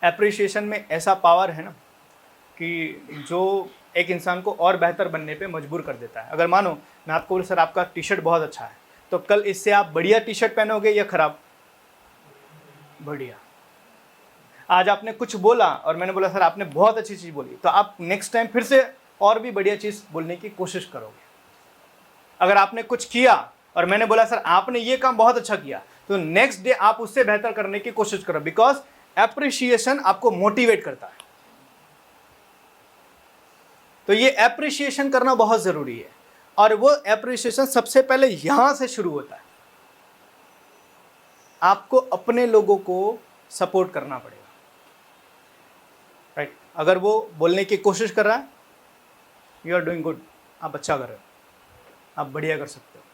Appreciation में ऐसा power है ना कि जो एक इंसान को और बेहतर बनने पे मजबूर कर देता है। अगर मानो मैं आपको बोलूं सर आपका टी शर्ट बहुत अच्छा है, तो कल इससे आप बढ़िया टी शर्ट पहनोगे या खराब? बढ़िया। आज आपने कुछ बोला और मैंने बोला सर आपने बहुत अच्छी चीज़ बोली, तो आप नेक्स्ट टाइम फिर से और भी बढ़िया चीज़ बोलने की कोशिश करोगे। अगर आपने कुछ किया और मैंने बोला सर आपने ये काम बहुत अच्छा किया, तो नेक्स्ट डे आप उससे बेहतर करने की कोशिश करो, बिकॉज एप्रिसिएशन आपको मोटिवेट करता है। तो ये एप्रिसिएशन करना बहुत ज़रूरी है, और वो एप्रिसिएशन सबसे पहले यहां से शुरू होता है। आपको अपने लोगों को सपोर्ट करना पड़ेगा, राइट? अगर वो बोलने की कोशिश कर रहा है, यू आर डूइंग गुड, आप अच्छा कर रहे हो, आप बढ़िया कर सकते हो।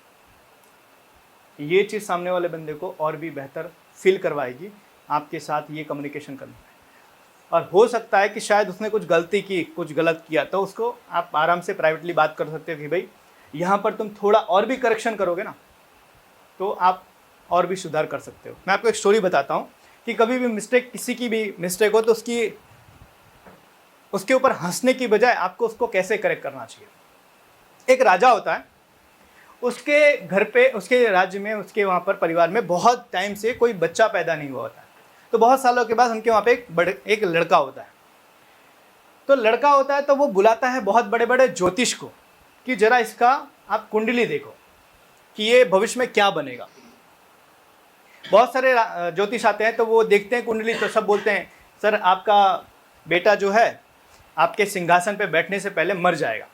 ये चीज़ सामने वाले बंदे को और भी बेहतर फील करवाएगी आपके साथ ये कम्युनिकेशन करने में। और हो सकता है कि शायद उसने कुछ गलती की, कुछ गलत किया, तो उसको आप आराम से प्राइवेटली बात कर सकते हो कि भाई यहाँ पर तुम थोड़ा और भी करेक्शन करोगे ना, तो आप और भी सुधार कर सकते हो। मैं आपको एक स्टोरी बताता हूँ कि कभी भी मिस्टेक, किसी की भी मिस्टेक हो, तो उसके ऊपर हंसने की बजाय आपको उसको कैसे करेक्ट करना चाहिए। एक राजा होता है, उसके घर पे, उसके राज्य में, उसके वहाँ पर परिवार में बहुत टाइम से कोई बच्चा पैदा नहीं हुआ होता है। तो बहुत सालों के बाद उनके वहाँ पे एक लड़का होता है। तो लड़का होता है तो वो बुलाता है बहुत बड़े बड़े ज्योतिष को कि जरा इसका आप कुंडली देखो कि ये भविष्य में क्या बनेगा। बहुत सारे ज्योतिष आते हैं, तो वो देखते हैं कुंडली, तो सब बोलते हैं सर आपका बेटा जो है आपके सिंहासन पे बैठने से पहले मर जाएगा।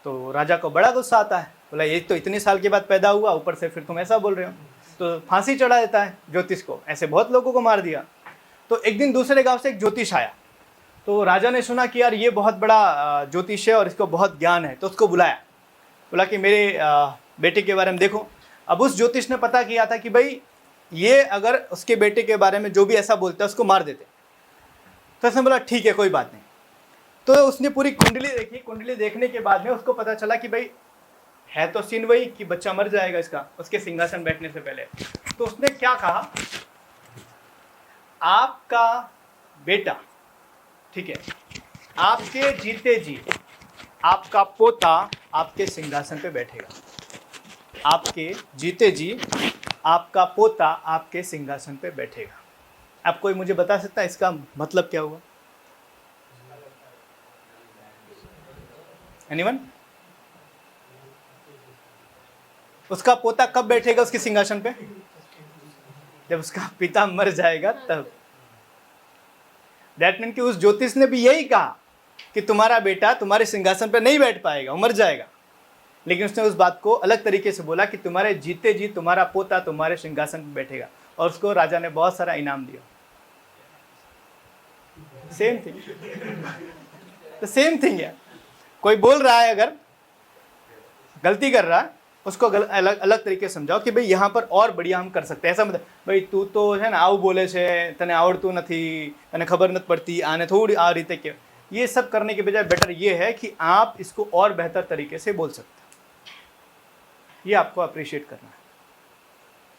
तो राजा को बड़ा गुस्सा आता है, बोला ये तो इतने साल के बाद पैदा हुआ, ऊपर से फिर तुम ऐसा बोल रहे हो। तो फांसी चढ़ा देता है ज्योतिष को, ऐसे बहुत लोगों को मार दिया। तो एक दिन दूसरे गांव से एक ज्योतिष आया, तो राजा ने सुना कि यार ये बहुत बड़ा ज्योतिष है और इसको बहुत ज्ञान है, तो उसको बुलाया, बोला कि मेरे बेटे के बारे में देखो। अब उस ज्योतिष ने पता किया था कि भाई ये अगर उसके बेटे के बारे में जो भी ऐसा बोलता है उसको मार देते। तो उसने बोला ठीक है कोई बात नहीं। तो उसने पूरी कुंडली देखी। कुंडली देखने के बाद में उसको पता चला कि भाई है तो सीन वही कि बच्चा मर जाएगा इसका, उसके सिंहासन बैठने से पहले। तो उसने क्या कहा, आपका बेटा, ठीक है, आपके जीते जी आपका पोता आपके सिंहासन पे बैठेगा। आपके जीते जी आपका पोता आपके सिंहासन पे बैठेगा। अब कोई मुझे बता सकता है इसका मतलब क्या हुआ? एनीवन? उसका पोता कब बैठेगा उसके सिंहासन पे? जब उसका पिता मर जाएगा तब। दैट मीन कि उस ज्योतिष ने भी यही कहा कि तुम्हारा बेटा तुम्हारे सिंहासन पे नहीं बैठ पाएगा, वो मर जाएगा। लेकिन उसने उस बात को अलग तरीके से बोला कि तुम्हारे जीते जी तुम्हारा पोता तुम्हारे सिंहासन पे बैठेगा, और उसको राजा ने बहुत सारा इनाम दिया। सेम थिंग, तो सेम थिंग है। कोई बोल रहा है, अगर गलती कर रहा है, उसको अलग अलग तरीके से समझाओ कि भाई यहाँ पर और बढ़िया हम कर सकते हैं। ऐसा मतलब भाई तू तो है ना आવું बोले છે, तने आवड़તું નથી, तने खबर નથી पड़ती, आने थोड़ी आ रीते के, ये सब करने के बजाय बेटर ये है कि आप इसको और बेहतर तरीके से बोल सकते हैं। ये आपको अप्रिशिएट करना है,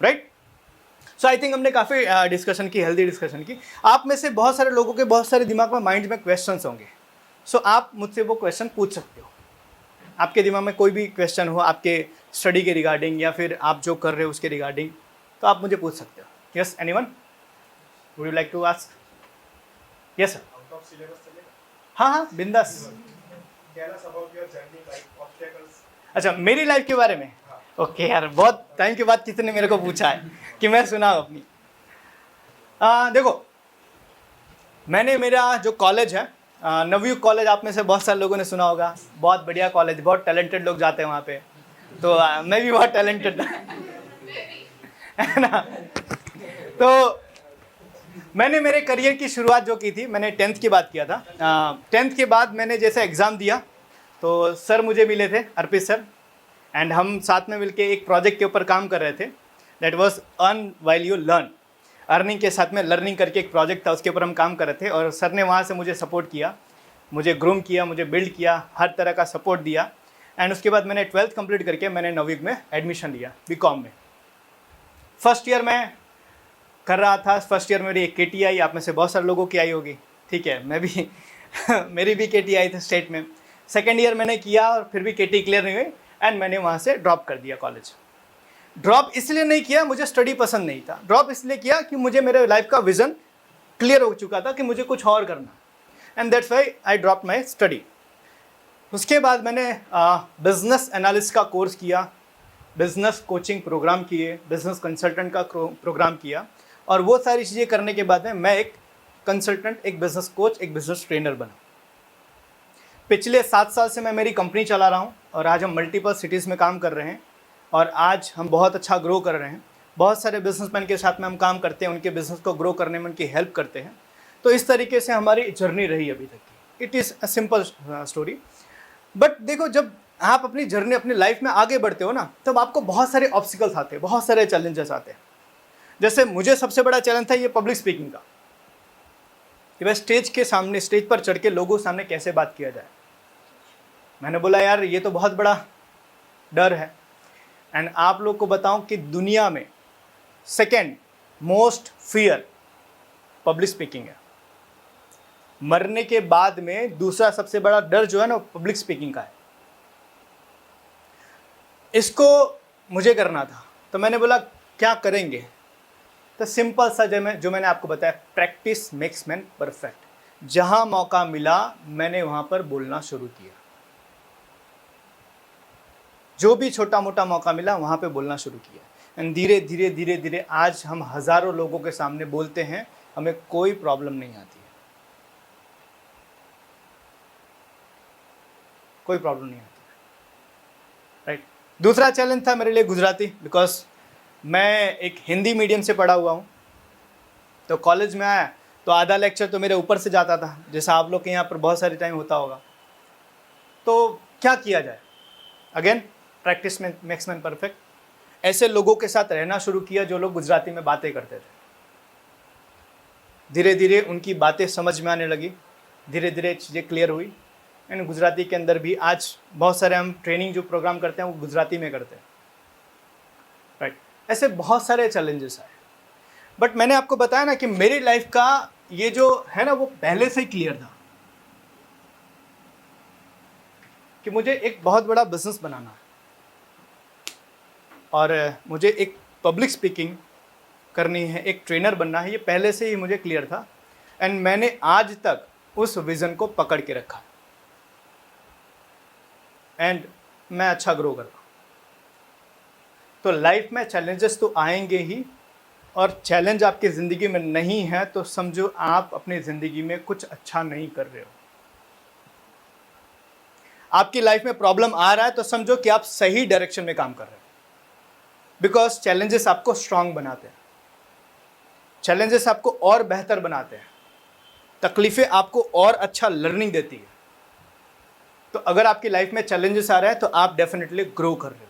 राइट? सो आई थिंक हमने काफ़ी डिस्कशन की, हेल्दी डिस्कशन की। आप में से बहुत सारे लोगों के बहुत सारे दिमाग में, माइंड में क्वेश्चंस होंगे। सो आप मुझसे वो क्वेश्चन पूछ सकते हो। आपके दिमाग में कोई भी क्वेश्चन हो आपके स्टडी के रिगार्डिंग या फिर आप जो कर रहे हो उसके रिगार्डिंग, तो आप मुझे पूछ सकते हो। Yes, anyone would you like to ask? Yes sir. हाँ हाँ, बिंदास। अच्छा, मेरी लाइफ के बारे में? ओके यार, बहुत टाइम के बाद किसी ने मेरे को पूछा है कि मैं सुनाऊँ अपनी। देखो, मैंने मेरा जो कॉलेज है, नवयुग कॉलेज, आप में से बहुत सारे लोगों ने सुना होगा। बहुत बढ़िया कॉलेज, बहुत टैलेंटेड लोग जाते हैं वहाँ पे। तो मैं भी बहुत टैलेंटेड है ना। तो मैंने मेरे करियर की शुरुआत जो की थी, मैंने 10th की बात किया था। 10th के बाद मैंने जैसे एग्ज़ाम दिया, तो सर मुझे मिले थे, अर्पित सर, एंड हम साथ में मिलके एक प्रोजेक्ट के ऊपर काम कर रहे थे। That was earn while you learn. Earning के साथ में लर्निंग करके एक प्रोजेक्ट था, उसके ऊपर हम काम कर रहे थे। और सर ने वहाँ से मुझे सपोर्ट किया, मुझे ग्रूम किया, मुझे बिल्ड किया, हर तरह का सपोर्ट दिया। एंड उसके बाद मैंने 12th कंप्लीट करके मैंने नवयुग में एडमिशन लिया, बीकॉम में। फर्स्ट ईयर में कर रहा था। फर्स्ट ईयर में मेरी एक केटी आई, आप में से बहुत सारे लोगों की आई होगी, ठीक है, मैं भी मेरी भी केटी आई थी स्टेट में। सेकेंड ईयर मैंने किया और फिर भी केटी क्लियर नहीं हुई एंड मैंने वहाँ से ड्रॉप कर दिया कॉलेज। ड्रॉप इसलिए नहीं किया, मुझे स्टडी पसंद नहीं था। ड्रॉप इसलिए किया कि मुझे मेरे लाइफ का विजन क्लियर हो चुका था कि मुझे कुछ और करना, and that's why I drop my study. उसके बाद मैंने बिजनेस एनालिस्ट का कोर्स किया, बिजनेस कोचिंग प्रोग्राम किए, बिजनेस कंसल्टेंट का प्रोग्राम किया, और वो सारी चीज़ें करने के बाद में मैं एक कंसल्टेंट, एक बिजनेस कोच, एक बिजनेस ट्रेनर बना। पिछले 7 साल से मैं मेरी कंपनी चला रहा हूँ और आज हम मल्टीपल सिटीज़ में काम कर रहे हैं और आज हम बहुत अच्छा ग्रो कर रहे हैं। बहुत सारे बिजनेसमैन के साथ में हम काम करते हैं, उनके बिजनेस को ग्रो करने में उनकी हेल्प करते हैं। तो इस तरीके से हमारी जर्नी रही अभी तक की। It is a simple story. But देखो, जब आप अपनी जर्नी, अपनी लाइफ में आगे बढ़ते हो ना, तब आपको बहुत सारे ऑब्स्टिकल्स आते हैं, बहुत सारे चैलेंजेस आते हैं। जैसे मुझे सबसे बड़ा चैलेंज था ये पब्लिक स्पीकिंग का, कि वह स्टेज के सामने, स्टेज पर चढ़ के लोगों के सामने कैसे बात किया जाए। मैंने बोला यार ये तो बहुत बड़ा डर है। एंड आप लोग को बताऊं कि दुनिया में second most fear public speaking है। मरने के बाद में दूसरा सबसे बड़ा डर जो है ना, पब्लिक स्पीकिंग का है। इसको मुझे करना था, तो मैंने बोला क्या करेंगे, तो सिंपल सा जो मैंने आपको बताया, प्रैक्टिस मेक्स मैन परफेक्ट। जहां मौका मिला मैंने वहां पर बोलना शुरू किया। जो भी छोटा मोटा मौका मिला वहाँ पे बोलना शुरू किया, एंड धीरे धीरे धीरे धीरे आज हम हज़ारों लोगों के सामने बोलते हैं, हमें कोई प्रॉब्लम नहीं आती है, कोई प्रॉब्लम नहीं आती है, राइट। दूसरा चैलेंज था मेरे लिए गुजराती, बिकॉज मैं एक हिंदी मीडियम से पढ़ा हुआ हूँ। तो कॉलेज में आया तो आधा लेक्चर तो मेरे ऊपर से जाता था, जैसा आप लोग के यहाँ पर बहुत सारे टाइम होता होगा। तो क्या किया जाए, अगेन प्रैक्टिस में मेक्स मैन परफेक्ट। ऐसे लोगों के साथ रहना शुरू किया जो लोग गुजराती में बातें करते थे। धीरे धीरे उनकी बातें समझ में आने लगी, धीरे धीरे चीज़ें क्लियर हुई। एंड गुजराती के अंदर भी आज बहुत सारे हम ट्रेनिंग जो प्रोग्राम करते हैं वो गुजराती में करते हैं, राइट। ऐसे बहुत सारे चैलेंजेस आए, बट मैंने आपको बताया ना कि मेरी लाइफ का ये जो है ना, वो पहले से ही क्लियर था कि मुझे एक बहुत बड़ा बिजनेस बनाना है और मुझे एक पब्लिक स्पीकिंग करनी है, एक ट्रेनर बनना है। ये पहले से ही मुझे क्लियर था, एंड मैंने आज तक उस विज़न को पकड़ के रखा, एंड मैं अच्छा ग्रो कर रहा हूँ। तो लाइफ में चैलेंजेस तो आएंगे ही, और चैलेंज आपकी ज़िंदगी में नहीं है तो समझो आप अपनी ज़िंदगी में कुछ अच्छा नहीं कर रहे हो। आपकी लाइफ में प्रॉब्लम आ रहा है तो समझो कि आप सही डायरेक्शन में काम कर रहे हो, बिकॉज चैलेंजेस आपको स्ट्रांग बनाते हैं, चैलेंजेस आपको और बेहतर बनाते हैं, तकलीफ़ें आपको और अच्छा लर्निंग देती है। तो अगर आपकी लाइफ में चैलेंजेस आ रहे हैं तो आप डेफिनेटली ग्रो कर रहे हो।